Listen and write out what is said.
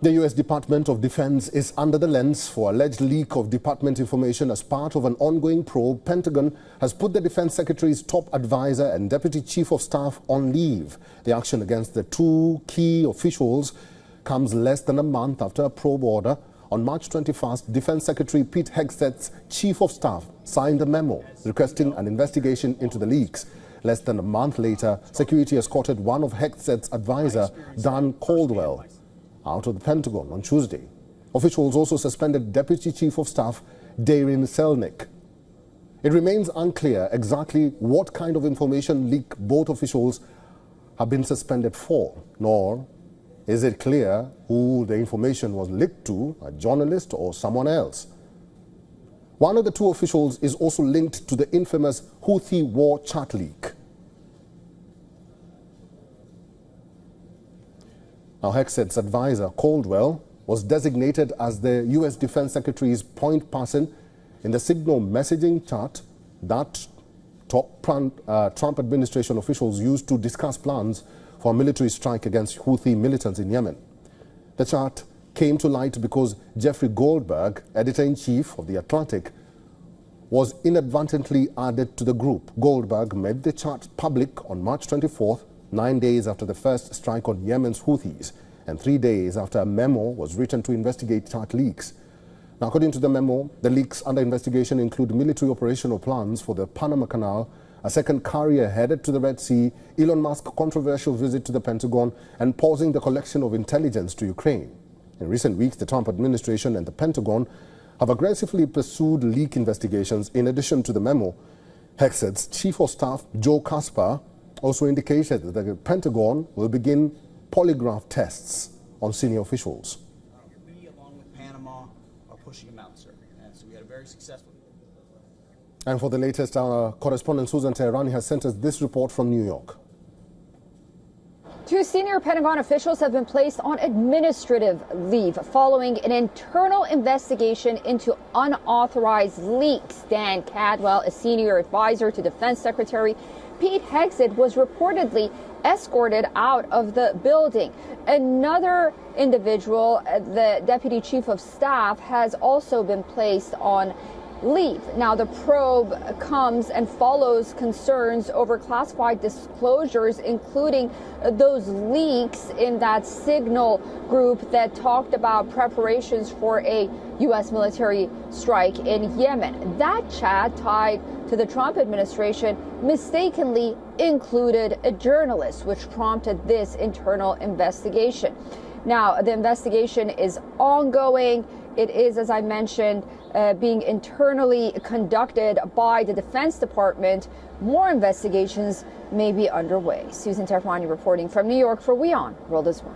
The U.S. Department of Defense is under the lens for alleged leak of department information as part of an ongoing probe. Pentagon has put the Defense Secretary's top advisor and Deputy Chief of Staff on leave. The action against the two key officials comes less than a month after a probe order. On March 21st, Defense Secretary Pete Hegseth's Chief of Staff signed a memo requesting an investigation into the leaks. Less than a month later, security escorted one of Hegseth's advisor, Caldwell, out of the Pentagon on Tuesday. Officials also suspended Deputy Chief of Staff Darren Selnick. It remains unclear exactly what kind of information leak both officials have been suspended for, nor is it clear who the information was leaked to, a journalist or someone else. One of the two officials is also linked to the infamous Houthi war chat leak. Now, Hegseth's advisor, Caldwell, was designated as the U.S. Defense Secretary's point person in the Signal messaging chat that top Trump administration officials used to discuss plans for a military strike against Houthi militants in Yemen. The chat came to light because Jeffrey Goldberg, editor-in-chief of The Atlantic, was inadvertently added to the group. Goldberg made the chat public on March 24th, 9 days after the first strike on Yemen's Houthis, and 3 days after a memo was written to investigate chat leaks. Now, according to the memo, the leaks under investigation include military operational plans for the Panama Canal, a second carrier headed to the Red Sea, Elon Musk's controversial visit to the Pentagon, and pausing the collection of intelligence to Ukraine. In recent weeks, the Trump administration and the Pentagon have aggressively pursued leak investigations. In addition to the memo, Hegseth's Chief of Staff, Joe Casper, also indicated that the Pentagon will begin polygraph tests on senior officials. We, along with Panama, are pushing them out, sir. And so we had a very successful. And for the latest, our correspondent Susan Teherani has sent us this report from New York. Two senior Pentagon officials have been placed on administrative leave following an internal investigation into unauthorized leaks. Dan Caldwell, a senior advisor to Defense Secretary Pete Hegseth, was reportedly escorted out of the building. Another individual, the Deputy Chief of Staff, has also been placed on leave. Now, the probe comes and follows concerns over classified disclosures, including those leaks in that Signal group that talked about preparations for a U.S. military strike in Yemen. That chat, tied to the Trump administration, mistakenly included a journalist, which prompted this internal investigation. Now, the investigation is ongoing. It is, as I mentioned, being internally conducted by the Defense Department. More investigations may be underway. Susan Teherani reporting from New York for WION World is One.